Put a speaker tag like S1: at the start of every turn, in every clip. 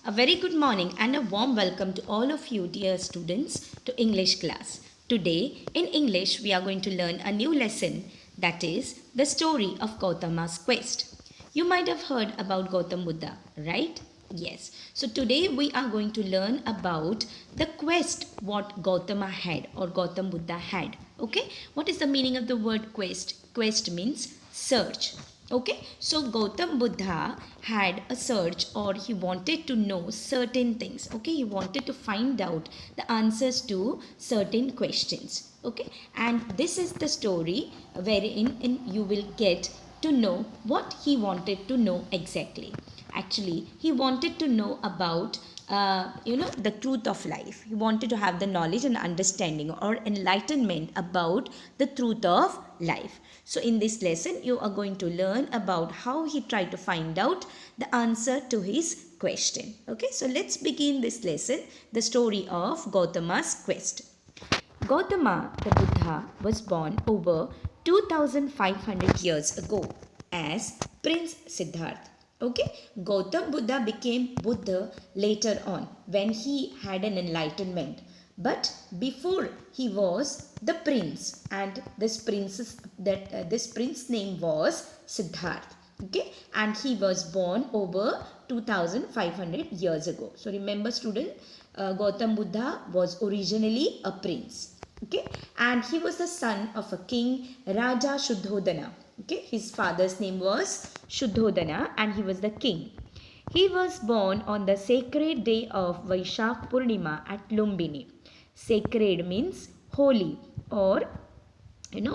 S1: A very good morning and a warm welcome to all of you, dear students, to English class. Today, in English, we are going to learn a new lesson, that is the story of Gautama's quest. You might have heard about Gautam Buddha, right? Yes. So today we are going to learn about the quest what Gautama had or Gautam Buddha had. Okay? What is the meaning of the word quest? Quest means search. Okay, so Gautam Buddha had a search, or he wanted to know certain things. Okay, he wanted to find out the answers to certain questions. Okay, and this is the story wherein you will get to know what he wanted to know exactly. Actually, he wanted to know about the truth of life. He wanted to have the knowledge and understanding or enlightenment about the truth of life. So in this lesson, you are going to learn about how he tried to find out the answer to his question. Okay, so let's begin this lesson, the story of Gautama's quest. Gautama the Buddha was born over 2500 years ago as Prince Siddharth. Okay, Gautam Buddha became Buddha later on when he had an enlightenment. But before he was the prince, and this prince name was Siddharth. Okay, and he was born over 2500 years ago. So remember, student, Gautam Buddha was originally a prince. Okay, and he was the son of a king, Raja Shuddhodana. Okay, his father's name was Shuddhodana and he was the king. He was born on the sacred day of Vaishak Purnima at Lumbini. Sacred means holy, or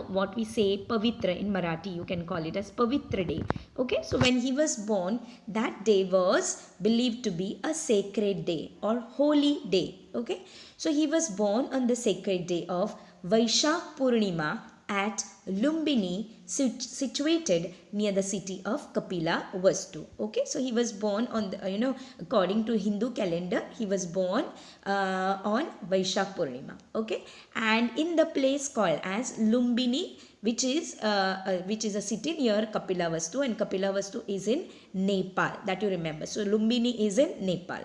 S1: what we say pavitra in Marathi, you can call it as Pavitra day. Okay, so when he was born, that day was believed to be a sacred day or holy day. Okay, so he was born on the sacred day of Vaishak Purnima at Lumbini, situated near the city of Kapila Vastu. Okay, so he was born on the, according to Hindu calendar, he was born on Vaishak Purnima. Okay, and in the place called as Lumbini, which is a city near Kapila Vastu, and Kapila Vastu is in Nepal. That you remember. So Lumbini is in Nepal.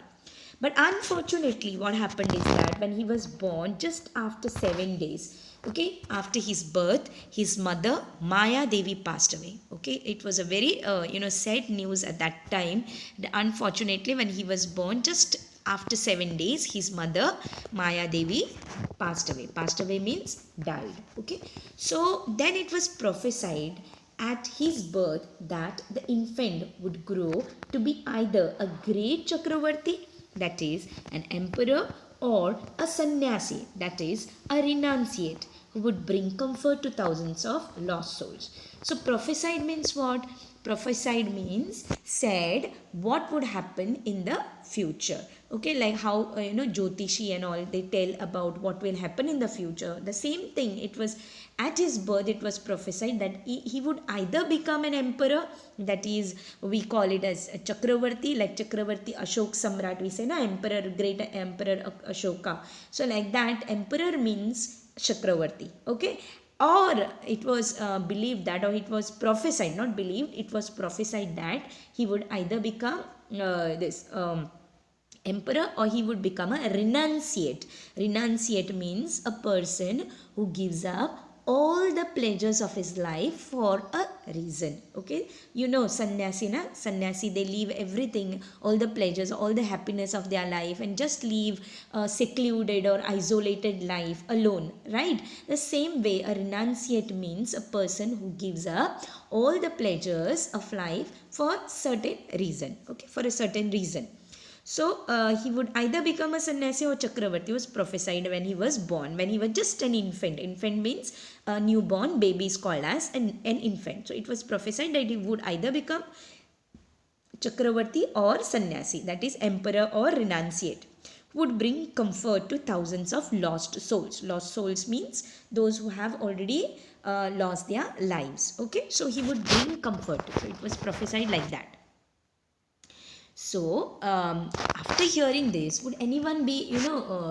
S1: But unfortunately, what happened is that when he was born, just after 7 days, okay, after his birth, his mother Maya Devi passed away. Okay, it was a very sad news at that time. Unfortunately, when he was born, just after 7 days, his mother Maya Devi passed away. Passed away means died. Okay, so then it was prophesied at his birth that the infant would grow to be either a great Chakravarti, that is an emperor, or a sannyasi, that is a renunciate, who would bring comfort to thousands of lost souls. So prophesied means what? Prophesied means said what would happen in the future. Okay, like how Jyotishi and all, they tell about what will happen in the future. The same thing, it was at his birth, it was prophesied that he would either become an emperor, that is, we call it as a Chakravarti, like Chakravarti Ashok Samrat, we say na, emperor, great emperor Ashoka. So like that, emperor means Chakravarti. Okay, or it was believed that, or it was prophesied, not believed, it was prophesied that he would either become this emperor, or he would become a renunciate. Renunciate means a person who gives up all the pleasures of his life for a reason. Okay, sannyasi na, sannyasi, they leave everything, all the pleasures, all the happiness of their life, and just leave a secluded or isolated life alone, right? The same way, a renunciate means a person who gives up all the pleasures of life for certain reason. Okay, for a certain reason. So he would either become a sannyasi or Chakravarti. Was prophesied when he was born, when he was just an infant. Infant means a newborn baby is called as an infant. So it was prophesied that he would either become Chakravarti or sannyasi, that is emperor or renunciate, would bring comfort to thousands of lost souls. Lost souls means those who have already lost their lives. Okay, so he would bring comfort. So it was prophesied like that. So, after hearing this, would anyone be,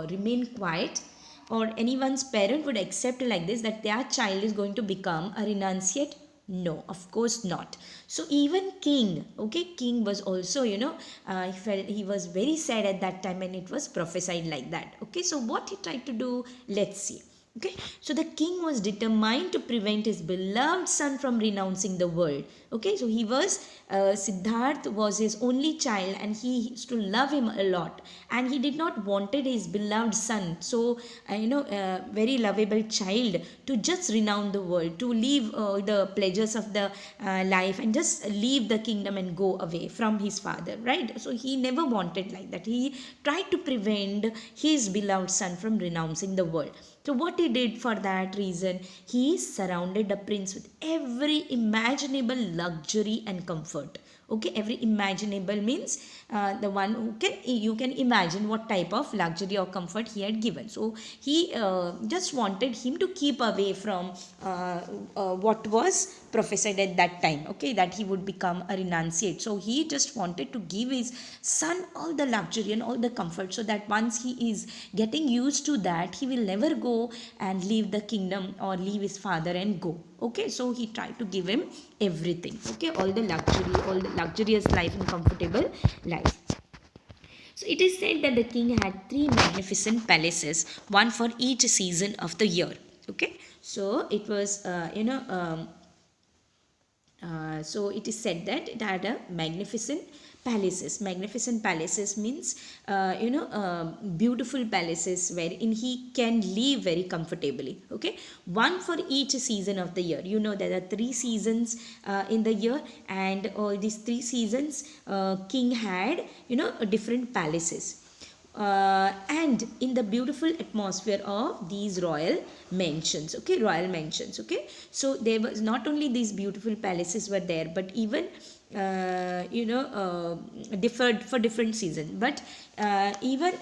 S1: remain quiet, or anyone's parent would accept like this, that their child is going to become a renunciate? No, of course not. So even king, okay, king was also, he felt he was very sad at that time, and it was prophesied like that. Okay, so what he tried to do, let's see. Okay, so the king was determined to prevent his beloved son from renouncing the world. Okay, so he was, Siddharth was his only child, and he used to love him a lot, and he did not wanted his beloved son, so very lovable child, to just renounce the world, to leave the pleasures of the life, and just leave the kingdom and go away from his father, right? So he never wanted like that. He tried to prevent his beloved son from renouncing the world. So what he did for that reason, he surrounded the prince with every imaginable luxury and comfort. Okay, every imaginable means the one who can, you can imagine what type of luxury or comfort he had given. So he just wanted him to keep away from what was prophesied at that time, okay, that he would become a renunciate. So he just wanted to give his son all the luxury and all the comfort, so that once he is getting used to that, he will never go and leave the kingdom or leave his father and go. Okay, so he tried to give him everything, okay, all the luxury, all the luxurious life and comfortable life. So it is said that the king had three magnificent palaces, one for each season of the year. Okay, so it was so it is said that it had a magnificent palaces. Magnificent palaces means beautiful palaces wherein he can live very comfortably. Okay, one for each season of the year. There are three seasons in the year, and all these three seasons king had different palaces. And in the beautiful atmosphere of these royal mansions, okay, royal mansions. Okay, so there was not only these beautiful palaces were there, but even differed for different seasons, but even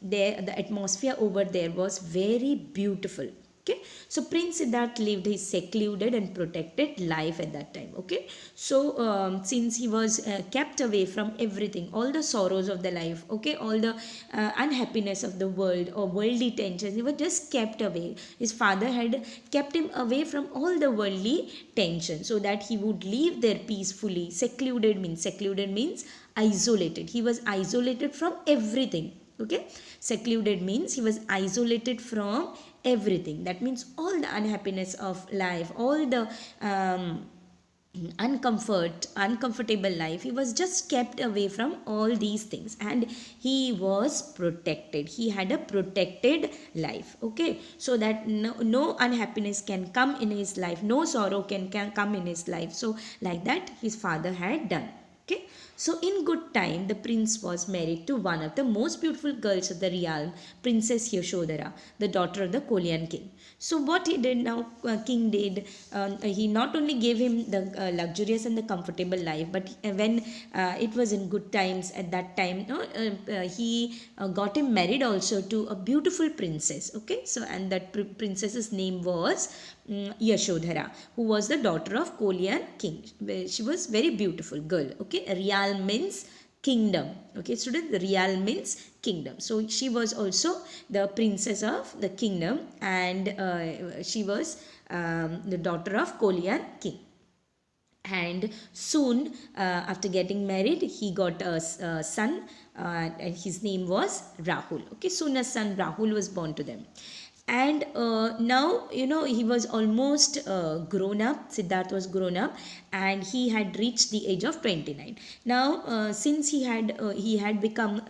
S1: there, the atmosphere over there was very beautiful. Okay, so Prince Siddharth lived his secluded and protected life at that time. Okay, so since he was kept away from everything, all the sorrows of the life, okay, all the unhappiness of the world or worldly tensions, he was just kept away. His father had kept him away from all the worldly tension, so that he would live there peacefully. Secluded means isolated. He was isolated from everything. Okay, secluded means he was isolated from everything. That means all the unhappiness of life, all the uncomfortable life, he was just kept away from all these things, and he was protected. He had a protected life. Okay, so that no unhappiness can come in his life, no sorrow can come in his life. So like that his father had done. Okay, so in good time, the prince was married to one of the most beautiful girls of the realm, Princess Yashodhara, the daughter of the Kolian king. So what he did now, king did, he not only gave him the luxurious and the comfortable life, but when it was in good times at that time, he got him married also to a beautiful princess. Okay, so and that princess's name was Yashodhara, who was the daughter of Kolian king. She was very beautiful girl. Okay, Real means kingdom. Okay, students, Real means kingdom. So she was also the princess of the kingdom, and she was the daughter of Kolian king. And soon after getting married, he got a son, and his name was Rahul. Okay, soon a son Rahul was born to them. And now he was almost grown up. Siddharth was grown up, and he had reached the age of 29. Now since he had become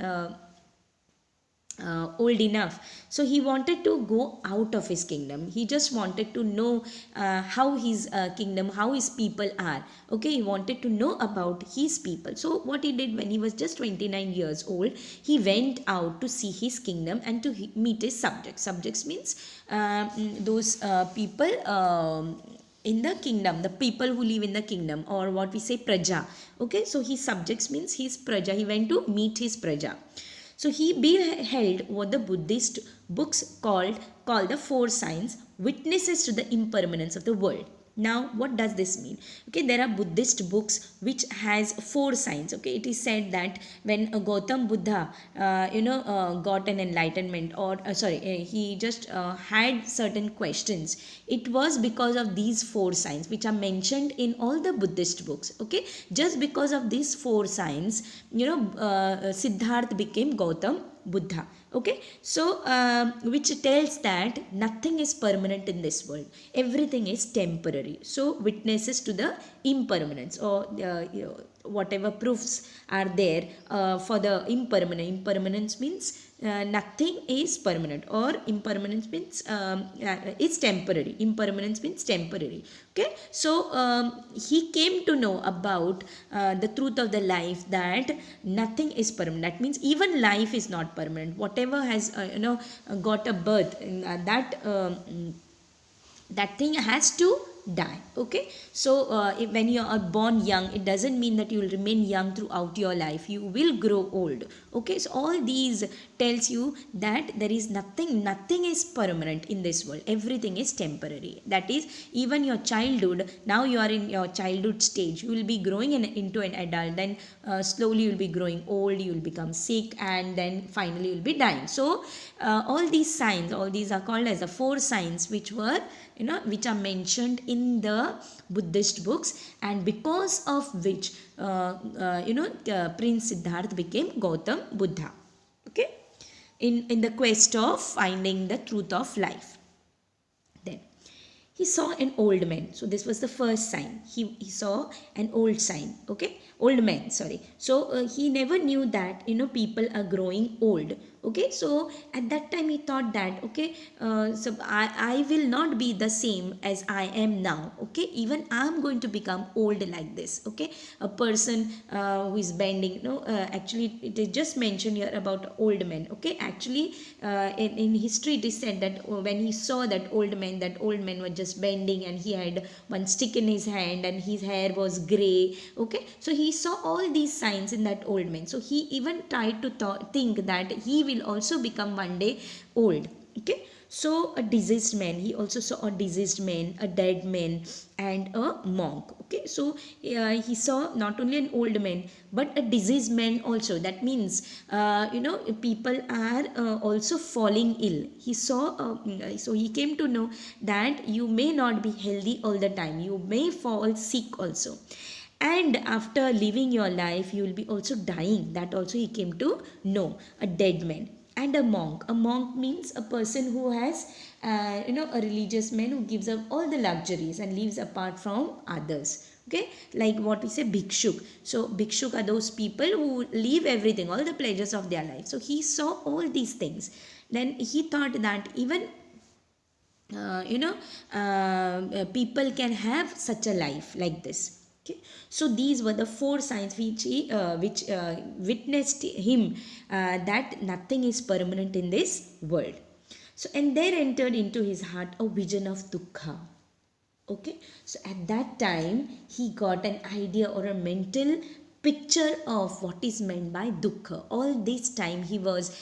S1: old enough, so he wanted to go out of his kingdom. He just wanted to know how his kingdom, how his people are. Okay, he wanted to know about his people. So what he did, when he was just 29 years old, he went out to see his kingdom and to meet his subjects means those people in the kingdom, the people who live in the kingdom, or what we say praja. Okay, so his subjects means his praja. He went to meet his praja. So he beheld what the Buddhist books call the four signs, witnesses to the impermanence of the world. Now what does this mean? Okay, there are Buddhist books which has four signs. Okay, it is said that when Gautam Buddha got an enlightenment, or he just had certain questions, it was because of these four signs which are mentioned in all the Buddhist books. Okay, just because of these four signs, Siddharth became Gautam Buddha. Okay, so which tells that nothing is permanent in this world, everything is temporary. So witnesses to the impermanence, or whatever proofs are there for the impermanence means nothing is permanent, or impermanence means it's temporary. Impermanence means temporary. Okay, so he came to know about the truth of the life, that nothing is permanent. That means even life is not permanent. Whatever has got a birth, that thing has to die. Okay, so when you are born young, it doesn't mean that you will remain young throughout your life. You will grow old. Okay, so all these tells you that there is nothing is permanent in this world, everything is temporary. That is, even your childhood, now you are in your childhood stage, you will be growing into an adult, then slowly you will be growing old, you will become sick, and then finally you will be dying. So all these signs, all these are called as the four signs which were which are mentioned in the Buddhist books, and because of which Prince Siddharth became Gautam Buddha. Okay, in the quest of finding the truth of life. Then he saw an old man. So this was the first sign. He saw an old man, sorry. So he never knew that people are growing old. Okay, so at that time he thought that, okay, so I will not be the same as I am now. Okay, even I'm going to become old like this. Okay, a person who is bending, actually it is just mentioned here about old men. Okay, actually in history it is said that when he saw that old man was just bending, and he had one stick in his hand, and his hair was gray. Okay, so he saw all these signs in that old man. So he even tried to think that he will also become one day old. Okay, so a diseased man, he also saw a diseased man, a dead man, and a monk. Okay, so he saw not only an old man but a diseased man also. That means people are also falling ill. He saw so he came to know that you may not be healthy all the time, you may fall sick also, and after living your life you will be also dying. That also he came to know. A dead man and a monk. A monk means a person who has a religious man who gives up all the luxuries and lives apart from others. Okay, like what we say bhikshuk. So bhikshuk are those people who leave everything, all the pleasures of their life. So he saw all these things. Then he thought that even people can have such a life like this. Okay, so these were the four signs which witnessed him that nothing is permanent in this world. So, and there entered into his heart a vision of dukkha. Okay, so at that time he got an idea or a mental picture of what is meant by dukkha. All this time he was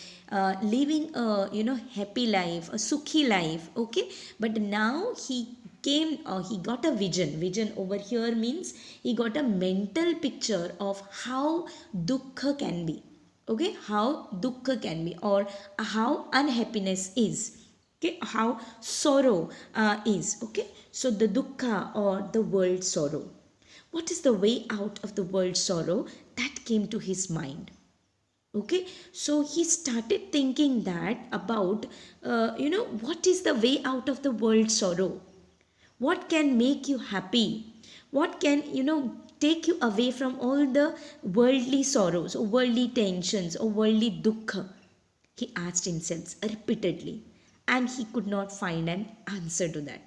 S1: living a happy life, a sukhi life. Okay, but now he got a vision over here means he got a mental picture of how dukkha can be. Okay, how dukkha can be, or how unhappiness is. Okay, how sorrow is. Okay, so the dukkha, or the world sorrow. What is the way out of the world sorrow? That came to his mind. Okay, so he started thinking that about what is the way out of the world sorrow. What can make you happy? What can take you away from all the worldly sorrows, or worldly tensions, or worldly dukkha? He asked himself repeatedly, and he could not find an answer to that.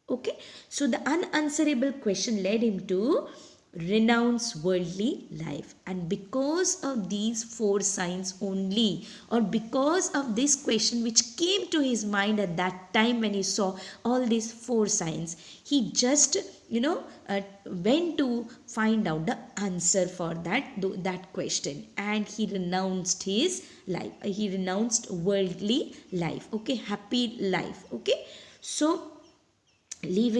S1: Okay, so the unanswerable question led him to renounce worldly life. And because of these four signs only, or because of this question which came to his mind at that time when he saw all these four signs, he just went to find out the answer for that question, and he renounced his life. He renounced worldly life. Okay, happy life. Okay, so he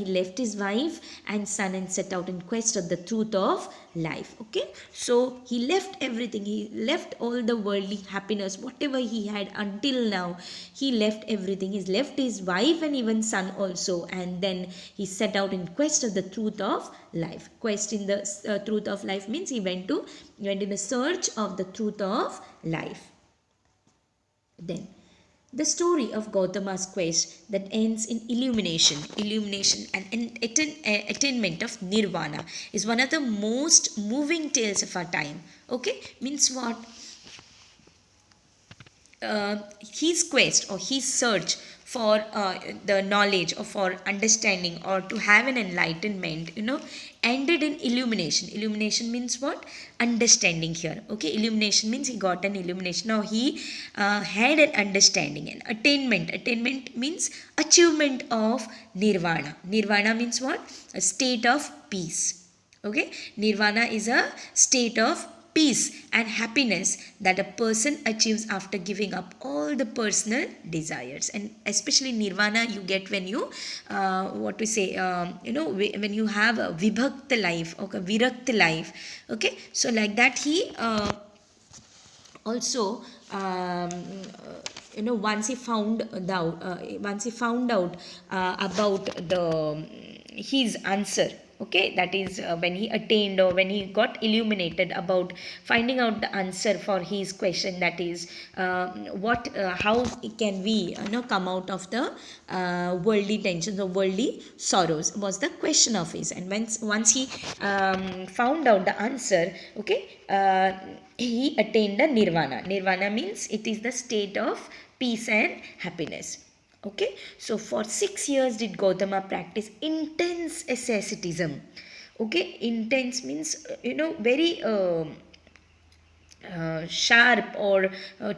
S1: left his wife and son and set out in quest of the truth of life. Okay, so he left everything, he left all the worldly happiness whatever he had until now. He left everything, he left his wife and even son also, and then he set out in quest of the truth of life. Quest in the truth of life means he went in a search of the truth of life. Then, the story of Gautama's quest that ends in illumination and attainment of Nirvana is one of the most moving tales of our time. Okay, means what? His quest or his search for the knowledge or for understanding or to have an enlightenment, ended in illumination means what? Understanding here. Okay, illumination means he got an illumination. Now he had an understanding. And attainment means achievement of nirvana means what? A state of peace. Okay, nirvana is a state of peace and happiness that a person achieves after giving up all the personal desires. And especially nirvana you get when you what we say when you have a vibhakta life or a virakta life. Okay, so like that he also once he found out about the his answer. Okay, that is when he attained or when he got illuminated about finding out the answer for his question, that is what how can we come out of the worldly tensions or worldly sorrows was the question of his. And once he found out the answer, okay, he attained the nirvana means it is the state of peace and happiness. Okay, so for 6 years did Gautama practice intense asceticism. Okay, intense means very sharp or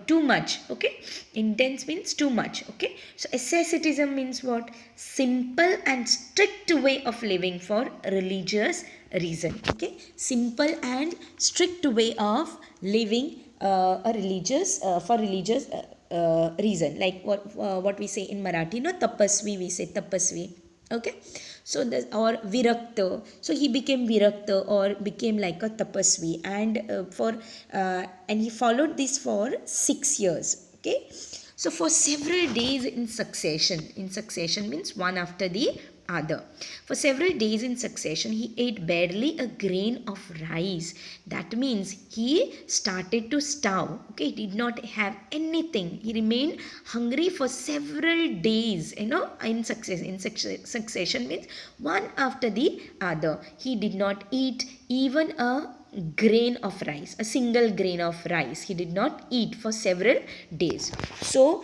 S1: too much. Okay, intense means too much. Okay, so asceticism means what? Simple and strict way of living for religious reason. Okay, simple and strict way of living a religious for religious reason, like what we say in Marathi, tapasvi, we say tapasvi. Okay, so the or virakta, so he became virakta or became like a tapasvi, and and he followed this for 6 years. Okay, so for several days in succession means one after the other. For several days in succession, he ate barely a grain of rice. That means he started to starve. Okay, he did not have anything. He remained hungry for several days. Succession means one after the other. He did not eat even a grain of rice, a single grain of rice. He did not eat for several days. So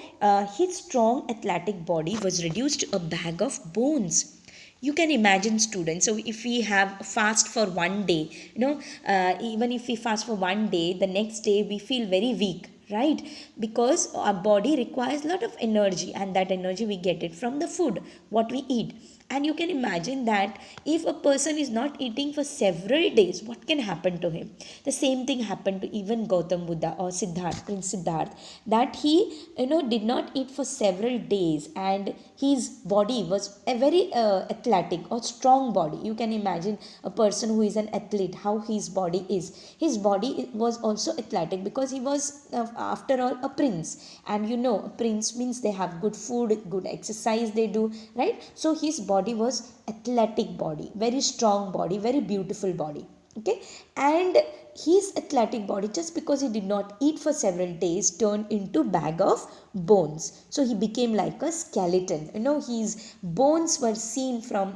S1: his strong athletic body was reduced to a bag of bones. You can imagine, students, so if we have fast for one day, even if we fast for one day, the next day we feel very weak, right? Because our body requires a lot of energy, and that energy we get it from the food what we eat. And you can imagine that if a person is not eating for several days, what can happen to him? The same thing happened to even Gautam Buddha or Siddharth, Prince Siddharth, that he did not eat for several days, and his body was a very athletic or strong body. You can imagine a person who is an athlete, how his body is. His body was also athletic because he was, after all, a prince. And a prince means they have good food, good exercise they do, right? So his body was athletic body, very strong body, very beautiful body. Okay, and his athletic body, just because he did not eat for several days, turned into bag of bones. So he became like a skeleton. His bones were seen from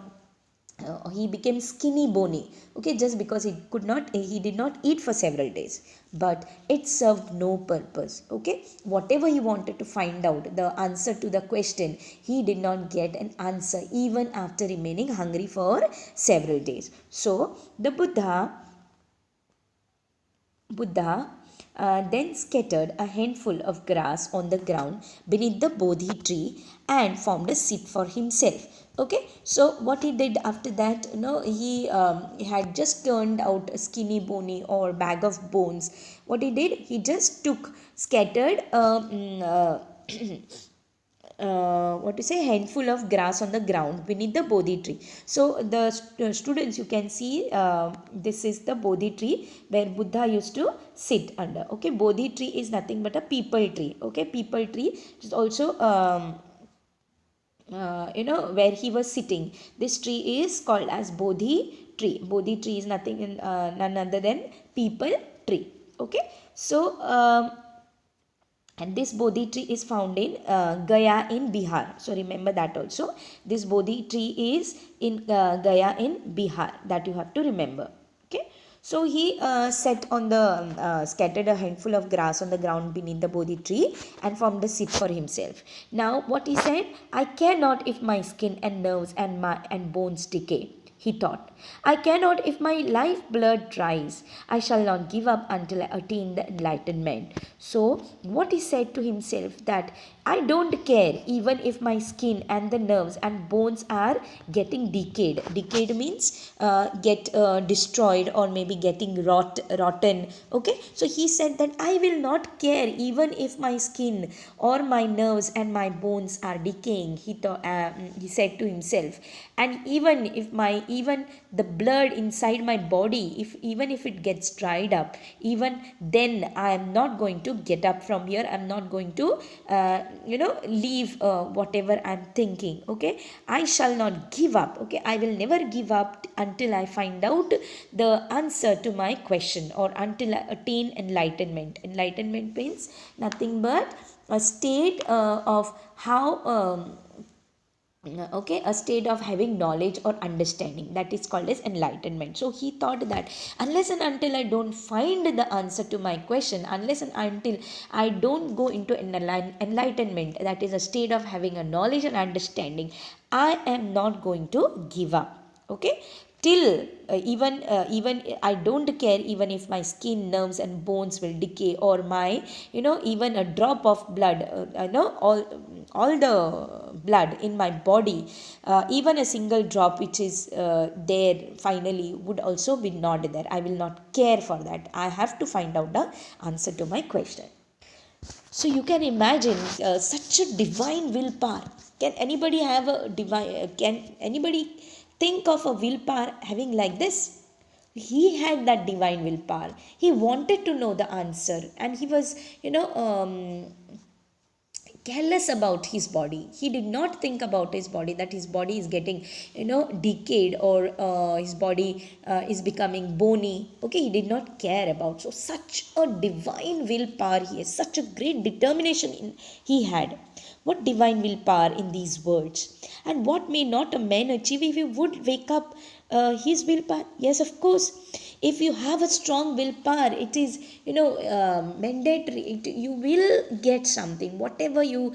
S1: he became skinny bony. Okay, just because he did not eat for several days, but it served no purpose. Okay, whatever he wanted to find out the answer to the question, he did not get an answer even after remaining hungry for several days. So the Buddha then scattered a handful of grass on the ground beneath the Bodhi tree and formed a seat for himself. Okay, so what he did after that, he had just turned out a skinny bony or bag of bones. What he did, he just scattered what to say, handful of grass on the ground beneath the Bodhi tree. So the students, you can see, this is the Bodhi tree where Buddha used to sit under. Okay, Bodhi tree is nothing but a people tree. Okay, people tree is also where he was sitting. This tree is called as Bodhi tree. Bodhi tree is nothing in, none other than people tree. Okay, so and this Bodhi tree is found in Gaya in Bihar. So remember that also. This Bodhi tree is in Gaya in Bihar. That you have to remember. Okay. So he sat on the scattered a handful of grass on the ground beneath the Bodhi tree and formed a seat for himself. Now what he said, I care not if my skin and nerves and bones decay. He thought, I cannot if my life blood dries. I shall not give up until I attain the enlightenment. So, what he said to himself that I don't care even if my skin and the nerves and bones are getting decayed. Decayed means get destroyed or maybe getting rotten. Okay, so he said that I will not care even if my skin or my nerves and my bones are decaying. He said to himself, and even the blood inside my body, even if it gets dried up, even then I am not going to get up from here. I'm not going to leave whatever I'm thinking. Okay, I shall not give up. Okay, I will never give up until I find out the answer to my question, or until I attain enlightenment. Enlightenment means nothing but a state of how okay, a state of having knowledge or understanding, that is called as enlightenment. So he thought that unless and until I don't find the answer to my question, unless and until I don't go into enlightenment, that is a state of having a knowledge and understanding, I am not going to give up. Okay, till even I don't care even if my skin, nerves and bones will decay, or my even a drop of blood, all the blood in my body, even a single drop which is there finally would also be not there. I will not care for that. I have to find out the answer to my question. So you can imagine such a divine willpower. Can anybody have a divine? Can anybody think of a willpower having like this? He had that divine willpower. He wanted to know the answer, and he was, careless about his body. He did not think about his body, that his body is getting decayed, or his body is becoming bony. Okay, he did not care about. So such a divine willpower he has, such a great determination he had. What divine willpower in these words! And what may not a man achieve if he would wake up his willpower? Yes, of course. If you have a strong willpower, it is mandatory. You will get something. Whatever you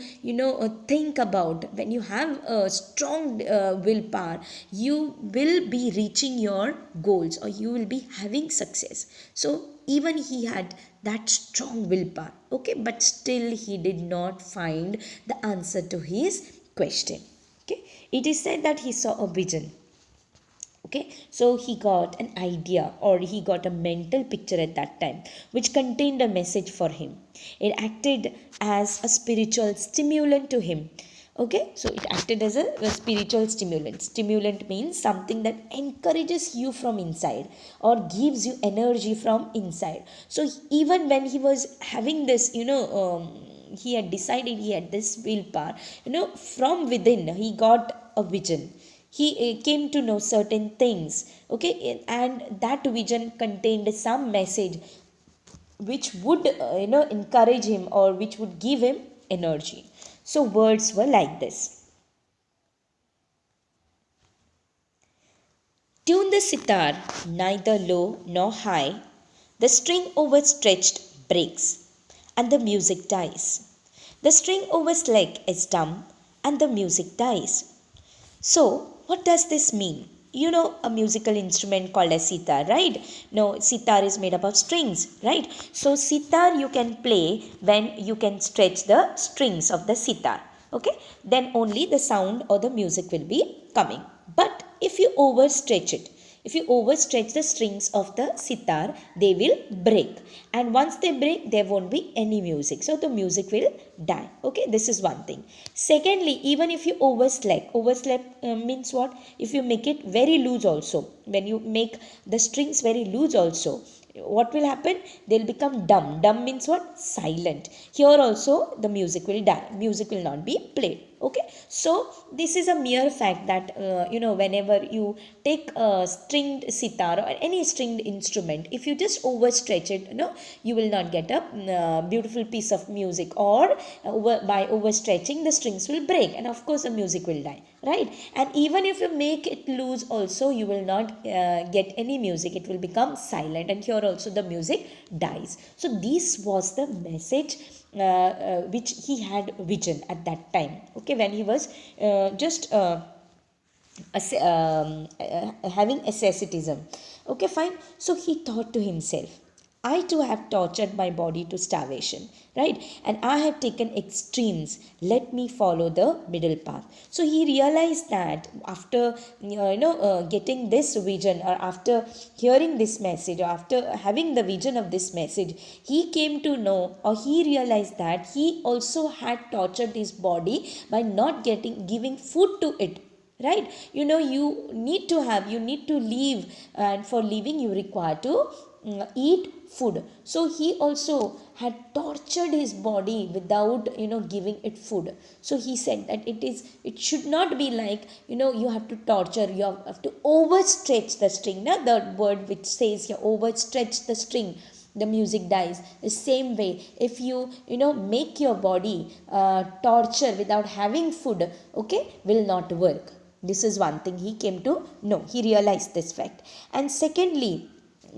S1: think about, when you have a strong willpower, you will be reaching your goals, or you will be having success. So even he had that strong willpower. Okay, but still he did not find the answer to his question. Okay, it is said that he saw a vision. Okay, so he got an idea, or he got a mental picture at that time which contained a message for him. It acted as a spiritual stimulant to him. Okay, so it acted as a spiritual stimulant. Stimulant means something that encourages you from inside, or gives you energy from inside. So even when he was having this, he had decided, he had this willpower, from within he got a vision. He came to know certain things. Okay, and that vision contained some message which would encourage him, or which would give him energy. So words were like this: tune the sitar, neither low nor high. The string overstretched breaks, and the music dies. The string overslack is dumb, and the music dies. So, what does this mean? You know a musical instrument called as sitar, right? No, sitar is made up of strings, right? So, sitar you can play when you can stretch the strings of the sitar. Okay, then only the sound or the music will be coming. But if you overstretch it, If you overstretch the strings of the sitar, they will break. And once they break, there won't be any music. So the music will die. Okay, this is one thing. Secondly, even if you overslap means what? If you make it very loose also, when you make the strings very loose also, what will happen? They'll become dumb. Dumb means what? Silent. Here also the music will die. Music will not be played. Okay, so this is a mere fact that whenever you take a stringed sitar or any stringed instrument, if you just overstretch it, you will not get a beautiful piece of music, or by overstretching the strings will break, and of course the music will die, right? And even if you make it loose also, you will not get any music. It will become silent, and here also the music dies. So this was the message which he had vision at that time. Okay, when he was just having asceticism. Okay, fine. So he thought to himself, I too have tortured my body to starvation, right? And I have taken extremes. Let me follow the middle path. So he realized that after getting this vision, or after hearing this message, or after having the vision of this message, he came to know, or he realized that he also had tortured his body by not giving food to it, right? You need to live, and for living you require to eat food. So he also had tortured his body without giving it food. So he said that it should not be like, you have to torture, you have to overstretch the string. Now the word which says you overstretch the string, the music dies. The same way, if you make your body torture without having food, okay, will not work. This is one thing he came to know. He realized this fact. And secondly,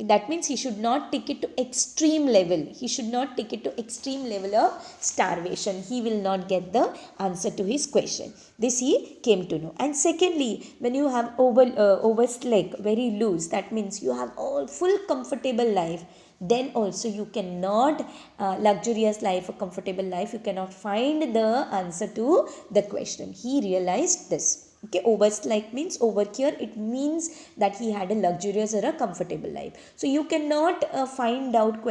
S1: that means he should not take it to extreme level. He should not take it to extreme level of starvation. He will not get the answer to his question. This he came to know. And secondly, when you have overslack, very loose, that means you have all full comfortable life, then also you cannot luxurious life, a comfortable life, you cannot find the answer to the question. He realized this. Okay, overslack means over here, it means that he had a luxurious or a comfortable life. So you cannot find out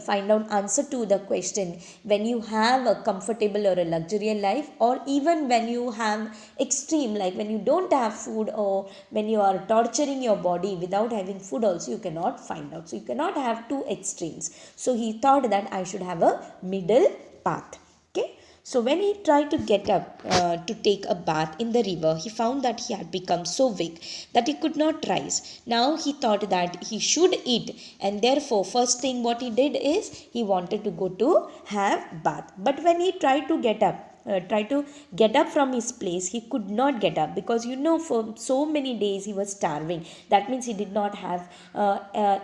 S1: find out answer to the question when you have a comfortable or a luxurious life, or even when you have extreme, like when you don't have food, or when you are torturing your body without having food also, you cannot find out. So you cannot have two extremes. So he thought that I should have a middle path. Okay, so when he tried to get up to take a bath in the river, he found that he had become so weak that he could not rise. Now he thought that he should eat, and therefore first thing what he did is he wanted to go to have bath. But when he tried to get up from his place, he could not get up, because for so many days he was starving. That means he did not have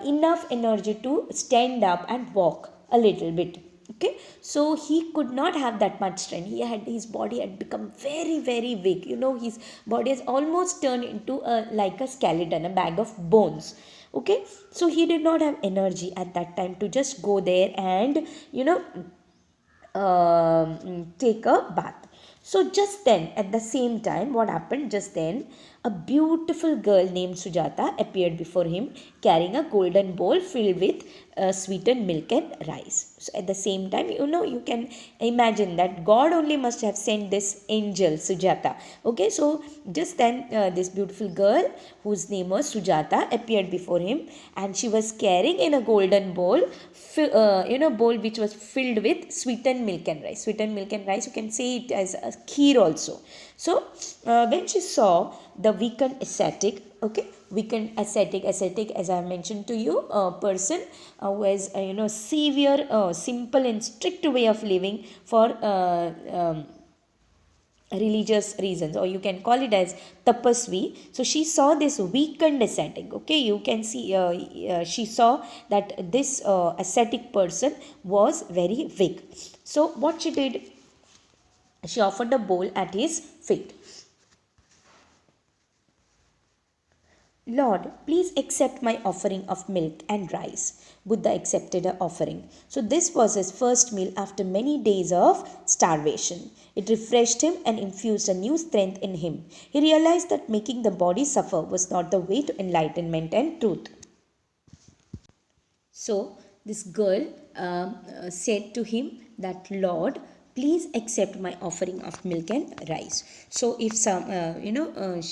S1: enough energy to stand up and walk a little bit. Okay, so he could not have that much strength. His body had become very very weak. His body has almost turned into like a skeleton, a bag of bones. Okay, so he did not have energy at that time to just go there and take a bath. So just then, at the same time, what happened? Just then, a beautiful girl named Sujata appeared before him, carrying a golden bowl filled with sweetened milk and rice. So at the same time, you can imagine that God only must have sent this angel Sujata. Okay, so just then, this beautiful girl, whose name was Sujata, appeared before him, and she was carrying in a golden bowl, bowl which was filled with sweetened milk and rice. Sweetened milk and rice, you can say it as a kheer also. So when she saw the weakened ascetic, ascetic, as I have mentioned to you, a person who has severe, simple and strict way of living for religious reasons, or you can call it as tapasvi. So she saw this weakened ascetic. Okay, you can see she saw that this ascetic person was very weak. So what she did, she offered a bowl at his feet. Lord, please accept my offering of milk and rice. Buddha accepted her offering. So, this was his first meal after many days of starvation. It refreshed him and infused a new strength in him. He realized that making the body suffer was not the way to enlightenment and truth. So this girl said to him that, Lord, please accept my offering of milk and rice. So if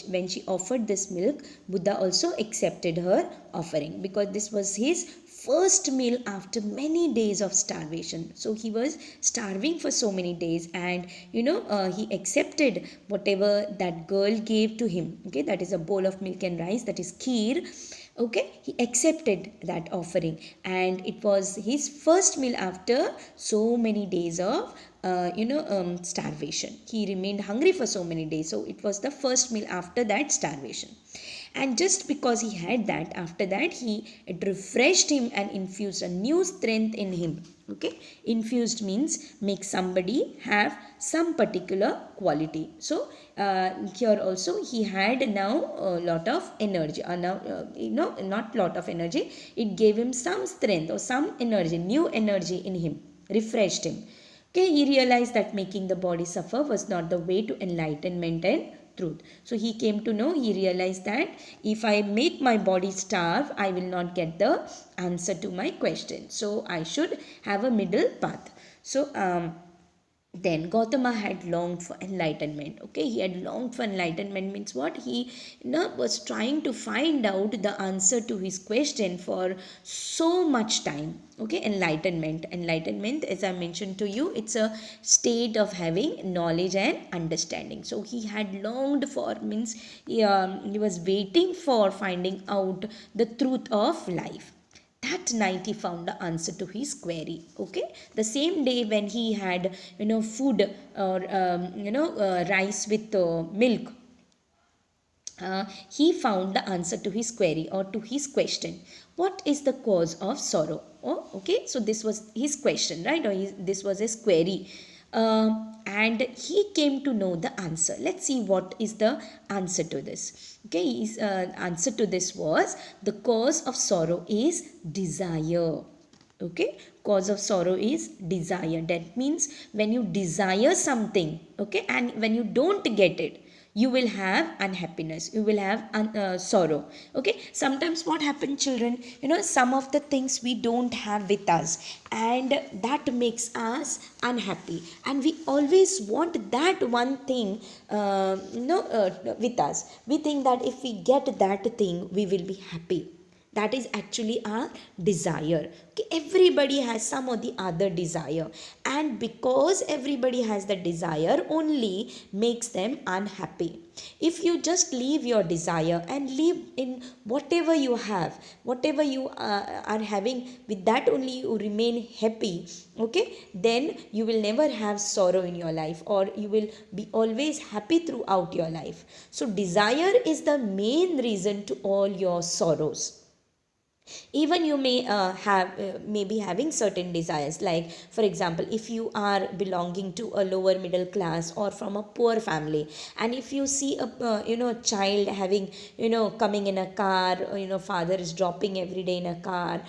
S1: when she offered this milk, Buddha also accepted her offering, because this was his first meal after many days of starvation. So he was starving for so many days, and he accepted whatever that girl gave to him. Okay, that is a bowl of milk and rice, that is kheer. Okay, he accepted that offering, and it was his first meal after so many days of starvation. He remained hungry for so many days, so it was the first meal after that starvation. And just because he had that, after that it refreshed him and infused a new strength in him. Okay, infused means make somebody have some particular quality. So here also he had now a lot of energy, now not lot of energy, it gave him some strength or some energy, new energy in him, refreshed him. Okay, he realized that making the body suffer was not the way to enlightenment and truth. So he came to know, he realized that if I make my body starve, I will not get the answer to my question. So I should have a middle path. So then Gautama had longed for enlightenment. Okay, he had longed for enlightenment means what? He was trying to find out the answer to his question for so much time. Okay, enlightenment, as I mentioned to you, it's a state of having knowledge and understanding. So he had longed for, means he was waiting for finding out the truth of life. That night he found the answer to his query. Okay, the same day when he had food, or rice with milk, he found the answer to his query or to his question. What is the cause of sorrow? Oh, okay, so this was his question, right? Or this was his query. And he came to know the answer. Let's see what is the answer to this. Okay, his answer to this was, the cause of sorrow is desire. Okay, cause of sorrow is desire. That means when you desire something, okay, and when you don't get it, you will have unhappiness, you will have sorrow. Okay, sometimes what happens, children, some of the things we don't have with us, and that makes us unhappy, and we always want that one thing with us. We think that if we get that thing, we will be happy. That is actually our desire. Okay, everybody has some or the other desire, and because everybody has the desire only makes them unhappy. If you just leave your desire and live in whatever you have, whatever you are having, with that only you remain happy, okay, then you will never have sorrow in your life, or you will be always happy throughout your life. So desire is the main reason to all your sorrows. Even you may be having certain desires, like for example, if you are belonging to a lower middle class or from a poor family, and if you see a child having coming in a car, or, father is dropping every day in a car,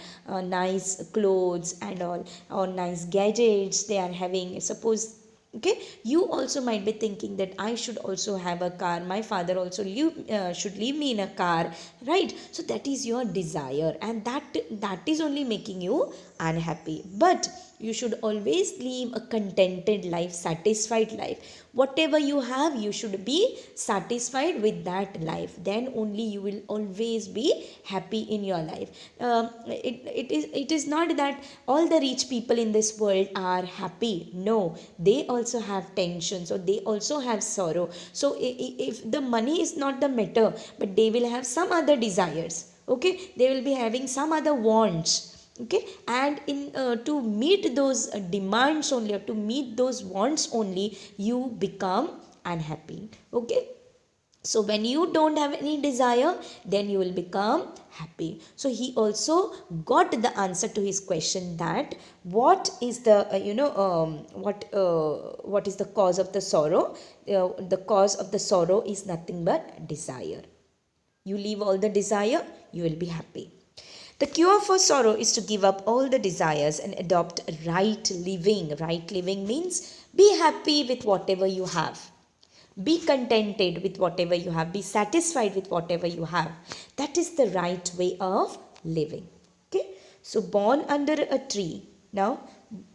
S1: nice clothes and all, or nice gadgets they are having, suppose. Okay, you also might be thinking that I should also have a car, my father also should leave me in a car, right? So that is your desire, and that is only making you unhappy. But you should always live a contented life, satisfied life. Whatever you have, you should be satisfied with that life, then only you will always be happy in your life. It is not that all the rich people in this world are happy. No, they also have tensions, or they also have sorrow. So if the money is not the matter, but they will have some other desires. Okay, they will be having some other wants. Okay, and in to meet those demands only, or to meet those wants only, you become unhappy. Okay, so when you don't have any desire, then you will become happy. So he also got the answer to his question, that what is the what is the cause of the sorrow. The cause of the sorrow is nothing but desire. You leave all the desire, you will be happy. The cure for sorrow is to give up all the desires and adopt right living. Right living means be happy with whatever you have. Be contented with whatever you have. Be satisfied with whatever you have. That is the right way of living. Okay. So born under a tree. Now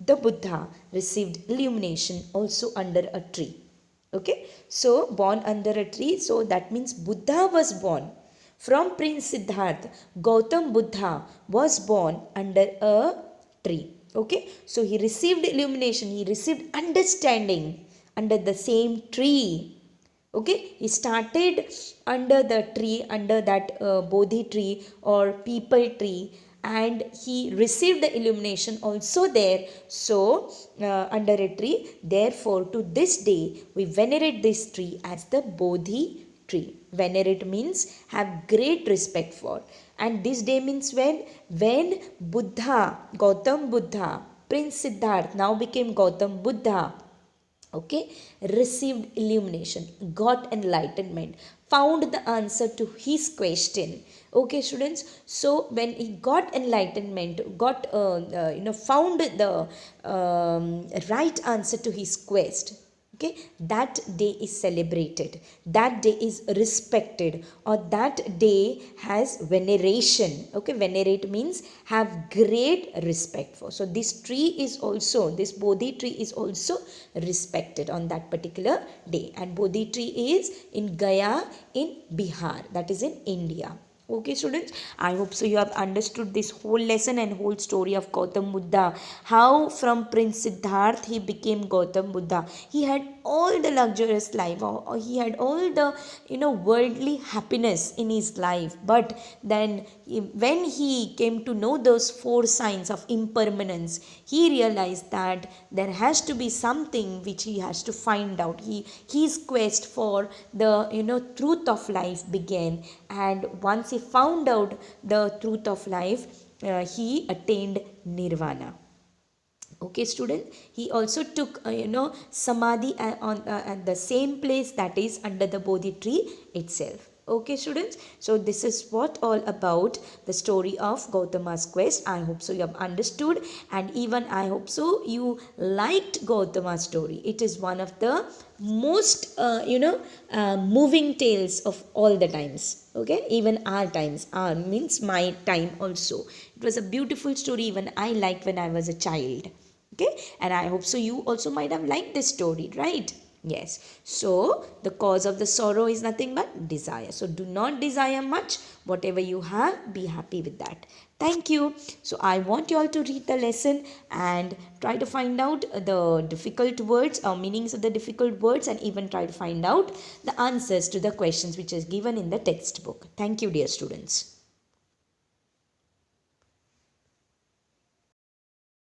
S1: the Buddha received illumination also under a tree. Okay. So born under a tree. So that means Buddha was born. From Prince Siddharth, Gautam Buddha was born under a tree. Okay. So he received illumination. He received understanding under the same tree. Okay, he started under the tree, under that Bodhi tree or people tree, and he received the illumination also there. So under a tree, therefore to this day we venerate this tree as the Bodhi tree. Venerate means have great respect for, and this day means when Buddha, Gautam Buddha, Prince Siddharth now became Gautam Buddha, okay, received illumination, got enlightenment, found the answer to his question. Okay, students, so when he got enlightenment, got found the right answer to his quest, okay, that day is celebrated, that day is respected, or that day has veneration. Okay, venerate means have great respect for. So this tree is also, this Bodhi tree is also respected on that particular day, and Bodhi tree is in Gaya in Bihar, that is in India. Okay, students, I hope so you have understood this whole lesson and whole story of Gautam Buddha. How from Prince Siddharth he became Gautam Buddha. He had all the luxurious life, or he had all the worldly happiness in his life. But then when he came to know those four signs of impermanence, he realized that there has to be something which he has to find out. His quest for the truth of life began, and once he found out the truth of life, he attained Nirvana. Okay, student, he also took samadhi at the same place, that is under the Bodhi tree itself. Okay, students, so this is what all about the story of Gautama's quest. I hope so you have understood, and even I hope so you liked Gautama's story. It is one of the most moving tales of all the times. Okay, even our times, our means my time also, it was a beautiful story. Even I liked when I was a child. Okay, and I hope so you also might have liked this story, right? Yes. So the cause of the sorrow is nothing but desire. So do not desire much. Whatever you have, be happy with that. Thank you. So I want you all to read the lesson and try to find out the difficult words or meanings of the difficult words, and even try to find out the answers to the questions which is given in the textbook. Thank you, dear students.